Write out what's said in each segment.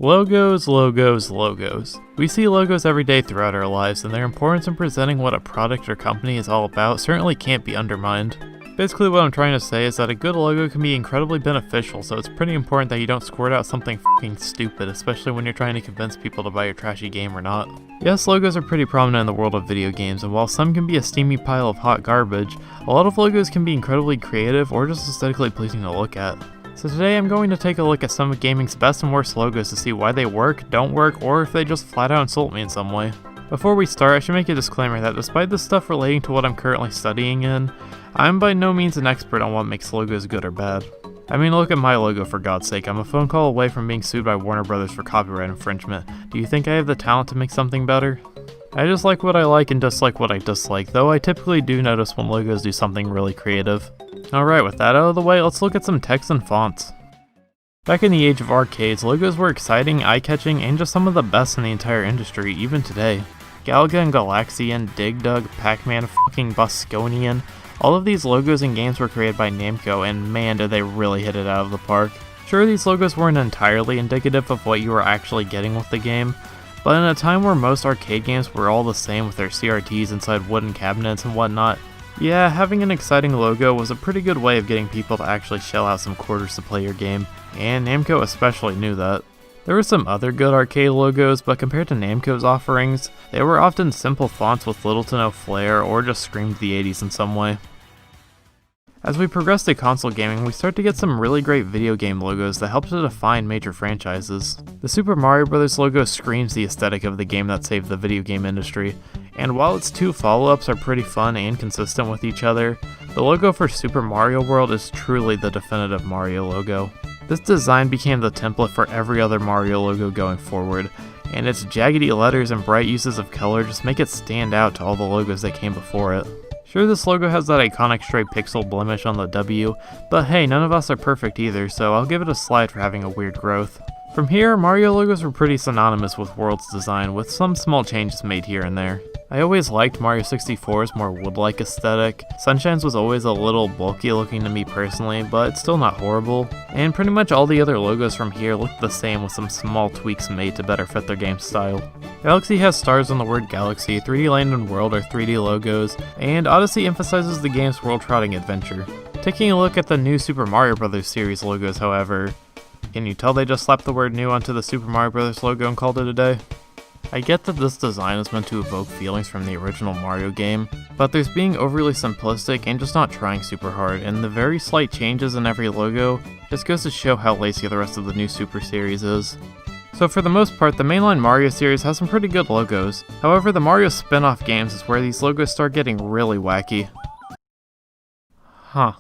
Logos, logos, logos. We see logos every day throughout our lives, and their importance in presenting what a product or company is all about certainly can't be undermined. Basically what I'm trying to say is that a good logo can be incredibly beneficial, so it's pretty important that you don't squirt out something fucking stupid, especially when you're trying to convince people to buy your trashy game or not. Yes, logos are pretty prominent in the world of video games, and while some can be a steamy pile of hot garbage, a lot of logos can be incredibly creative or just aesthetically pleasing to look at. So today I'm going to take a look at some of gaming's best and worst logos to see why they work, don't work, or if they just flat out insult me in some way. Before we start, I should make a disclaimer that despite this stuff relating to what I'm currently studying in, I'm by no means an expert on what makes logos good or bad. I mean, look at my logo for God's sake. I'm a phone call away from being sued by Warner Brothers for copyright infringement. Do you think I have the talent to make something better? I just like what I like and dislike what I dislike, though I typically do notice when logos do something really creative. Alright, with that out of the way, let's look at some text and fonts. Back in the age of arcades, logos were exciting, eye-catching, and just some of the best in the entire industry, even today. Galaga and Galaxian, Dig Dug, Pac-Man, fucking Busconian, all of these logos and games were created by Namco, and man did they really hit it out of the park. Sure, these logos weren't entirely indicative of what you were actually getting with the game, but in a time where most arcade games were all the same with their CRTs inside wooden cabinets and whatnot, yeah, having an exciting logo was a pretty good way of getting people to actually shell out some quarters to play your game, and Namco especially knew that. There were some other good arcade logos, but compared to Namco's offerings, they were often simple fonts with little to no flair or just screamed the 80s in some way. As we progress to console gaming, we start to get some really great video game logos that help to define major franchises. The Super Mario Bros. Logo screams the aesthetic of the game that saved the video game industry, and while its two follow-ups are pretty fun and consistent with each other, the logo for Super Mario World is truly the definitive Mario logo. This design became the template for every other Mario logo going forward, and its jaggedy letters and bright uses of color just make it stand out to all the logos that came before it. Sure, this logo has that iconic stray pixel blemish on the W, but hey, none of us are perfect either, so I'll give it a slide for having a weird growth. From here, Mario logos were pretty synonymous with World's design, with some small changes made here and there. I always liked Mario 64's more wood-like aesthetic. Sunshine's was always a little bulky looking to me personally, but it's still not horrible. And pretty much all the other logos from here look the same with some small tweaks made to better fit their game style. Galaxy has stars on the word Galaxy, 3D Land and World are 3D logos, and Odyssey emphasizes the game's world-trotting adventure. Taking a look at the new Super Mario Bros. Series logos, however, can you tell they just slapped the word new onto the Super Mario Bros. Logo and called it a day? I get that this design is meant to evoke feelings from the original Mario game, but there's being overly simplistic and just not trying super hard, and the very slight changes in every logo just goes to show how lazy the rest of the new Super series is. So for the most part, the mainline Mario series has some pretty good logos. However, the Mario spin-off games is where these logos start getting really wacky. Huh.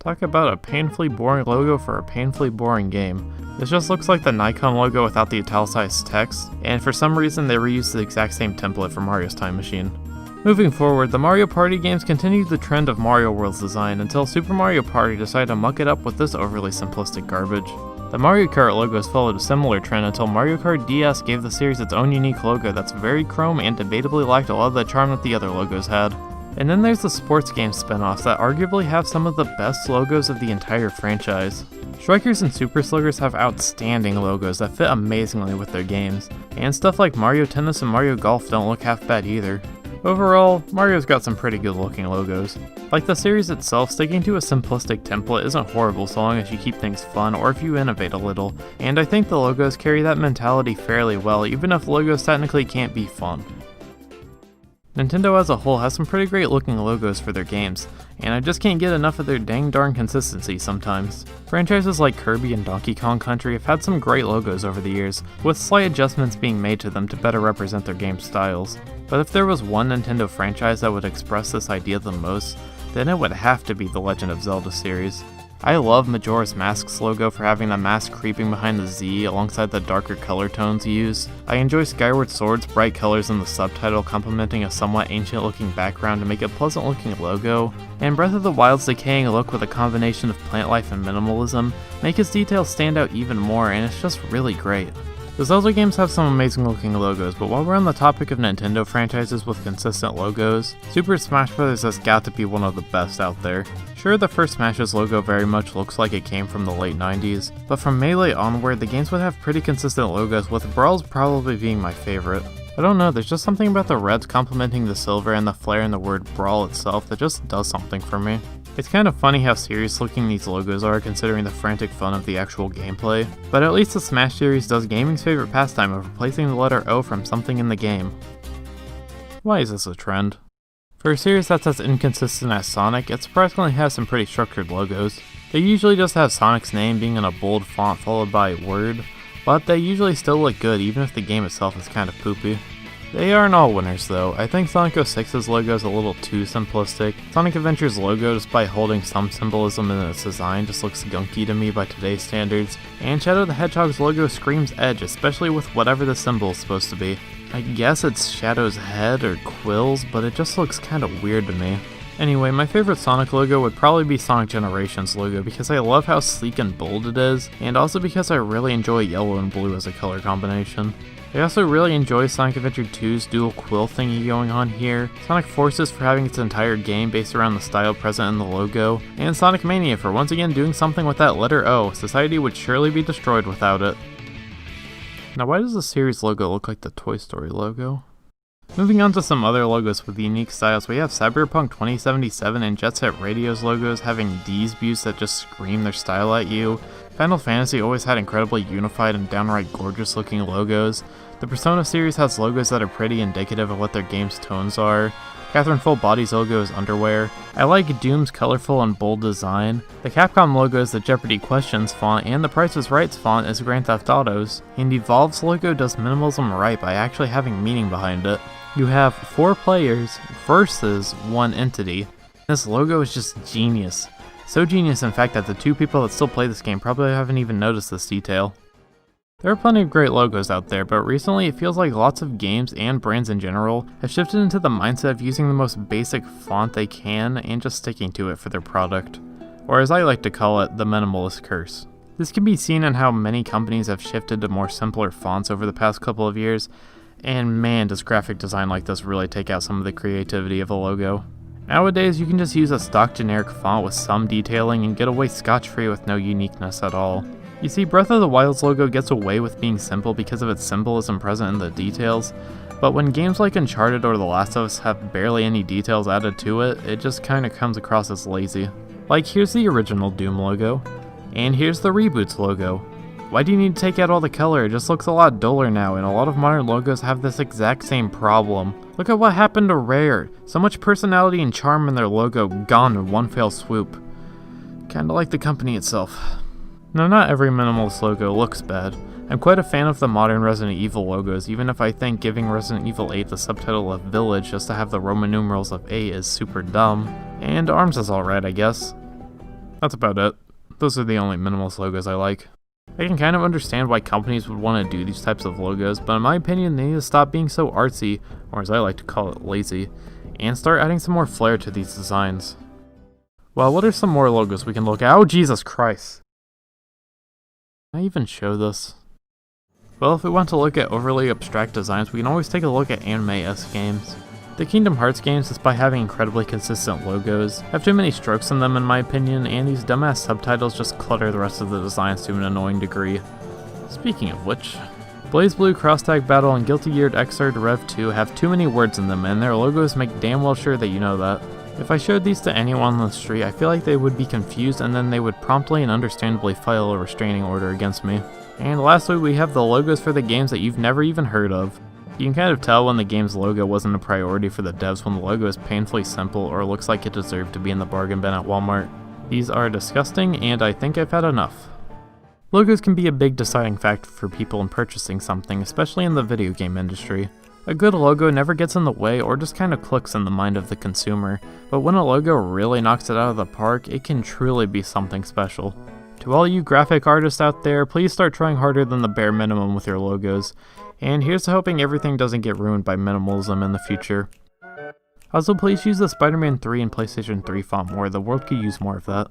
Talk about a painfully boring logo for a painfully boring game. This just looks like the Nikon logo without the italicized text, and for some reason they reused the exact same template from Mario's Time Machine. Moving forward, the Mario Party games continued the trend of Mario World's design until Super Mario Party decided to muck it up with this overly simplistic garbage. The Mario Kart logos followed a similar trend until Mario Kart DS gave the series its own unique logo that's very chrome and debatably lacked a lot of the charm that the other logos had. And then there's the sports game spin-offs that arguably have some of the best logos of the entire franchise. Strikers and Super Sluggers have outstanding logos that fit amazingly with their games, and stuff like Mario Tennis and Mario Golf don't look half bad either. Overall, Mario's got some pretty good looking logos. Like the series itself, sticking to a simplistic template isn't horrible so long as you keep things fun or if you innovate a little, and I think the logos carry that mentality fairly well even if logos technically can't be fun. Nintendo as a whole has some pretty great looking logos for their games, and I just can't get enough of their dang darn consistency sometimes. Franchises like Kirby and Donkey Kong Country have had some great logos over the years, with slight adjustments being made to them to better represent their game styles. But if there was one Nintendo franchise that would express this idea the most, then it would have to be the Legend of Zelda series. I love Majora's Mask's logo for having the mask creeping behind the Z alongside the darker color tones used. I enjoy Skyward Sword's bright colors in the subtitle complementing a somewhat ancient looking background to make a pleasant looking logo, and Breath of the Wild's decaying look with a combination of plant life and minimalism make its details stand out even more, and it's just really great. The Zelda games have some amazing looking logos, but while we're on the topic of Nintendo franchises with consistent logos, Super Smash Bros. Has got to be one of the best out there. Sure, the first Smash's logo very much looks like it came from the late 90s, but from Melee onward, the games would have pretty consistent logos, with Brawl's probably being my favorite. I don't know, there's just something about the reds complementing the silver and the flare in the word Brawl itself that just does something for me. It's kind of funny how serious looking these logos are considering the frantic fun of the actual gameplay, but at least the Smash series does gaming's favorite pastime of replacing the letter O from something in the game. Why is this a trend? For a series that's as inconsistent as Sonic, it surprisingly has some pretty structured logos. They usually just have Sonic's name being in a bold font followed by a word, but they usually still look good even if the game itself is kind of poopy. They aren't all winners though. I think Sonic 06's logo is a little too simplistic. Sonic Adventure's logo, despite holding some symbolism in its design, just looks gunky to me by today's standards. And Shadow the Hedgehog's logo screams edge, especially with whatever the symbol is supposed to be. I guess it's Shadow's head or quills, but it just looks kinda weird to me. Anyway, my favorite Sonic logo would probably be Sonic Generations logo because I love how sleek and bold it is, and also because I really enjoy yellow and blue as a color combination. I also really enjoy Sonic Adventure 2's dual quill thingy going on here, Sonic Forces for having its entire game based around the style present in the logo, and Sonic Mania for once again doing something with that letter O. Society would surely be destroyed without it. Now why does the series logo look like the Toy Story logo? Moving on to some other logos with unique styles, we have Cyberpunk 2077 and Jet Set Radio's logos having D's views that just scream their style at you. Final Fantasy always had incredibly unified and downright gorgeous looking logos. The Persona series has logos that are pretty indicative of what their game's tones are. Catherine Full Body's logo is underwear. I like Doom's colorful and bold design. The Capcom logo is the Jeopardy Questions font, and the Price is Right's font is Grand Theft Auto's. And Evolve's logo does minimalism right by actually having meaning behind it. You have 4 players versus 1 entity. This logo is just genius. So genius in fact that the 2 people that still play this game probably haven't even noticed this detail. There are plenty of great logos out there, but recently it feels like lots of games and brands in general have shifted into the mindset of using the most basic font they can and just sticking to it for their product. Or as I like to call it, the minimalist curse. This can be seen in how many companies have shifted to more simpler fonts over the past couple of years, and man does graphic design like this really take out some of the creativity of a logo. Nowadays you can just use a stock generic font with some detailing and get away scotch-free with no uniqueness at all. You see, Breath of the Wild's logo gets away with being simple because of its symbolism present in the details, but when games like Uncharted or The Last of Us have barely any details added to it, it just kinda comes across as lazy. Like, here's the original Doom logo, and here's the Reboot's logo. Why do you need to take out all the color? It just looks a lot duller now, and a lot of modern logos have this exact same problem. Look at what happened to Rare. So much personality and charm in their logo gone in one fell swoop. Kinda like the company itself. Now, not every minimalist logo looks bad. I'm quite a fan of the modern Resident Evil logos, even if I think giving Resident Evil 8 the subtitle of Village just to have the Roman numerals of 8 is super dumb. And ARMS is alright, I guess. That's about it. Those are the only minimalist logos I like. I can kind of understand why companies would want to do these types of logos, but in my opinion they need to stop being so artsy, or as I like to call it, lazy, and start adding some more flair to these designs. Well, what are some more logos we can look at? Oh, Jesus Christ! Can I even show this? Well, if we want to look at overly abstract designs, we can always take a look at anime-esque games. The Kingdom Hearts games, despite having incredibly consistent logos, have too many strokes in them in my opinion, and these dumbass subtitles just clutter the rest of the designs to an annoying degree. Speaking of which, BlazBlue, Cross Tag Battle, and Guilty Gear Xrd Rev 2 have too many words in them, and their logos make damn well sure that you know that. If I showed these to anyone on the street, I feel like they would be confused and then they would promptly and understandably file a restraining order against me. And lastly, we have the logos for the games that you've never even heard of. You can kind of tell when the game's logo wasn't a priority for the devs when the logo is painfully simple or looks like it deserved to be in the bargain bin at Walmart. These are disgusting, and I think I've had enough. Logos can be a big deciding factor for people in purchasing something, especially in the video game industry. A good logo never gets in the way or just kind of clicks in the mind of the consumer, but when a logo really knocks it out of the park, it can truly be something special. To all you graphic artists out there, please start trying harder than the bare minimum with your logos, and here's to hoping everything doesn't get ruined by minimalism in the future. Also, please use the Spider-Man 3 and PlayStation 3 font more, the world could use more of that.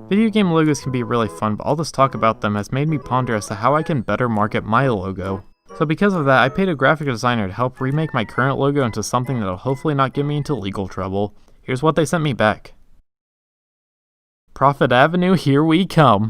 Video game logos can be really fun, but all this talk about them has made me ponder as to how I can better market my logo. So because of that, I paid a graphic designer to help remake my current logo into something that'll hopefully not get me into legal trouble. Here's what they sent me back. Profit Avenue, here we come.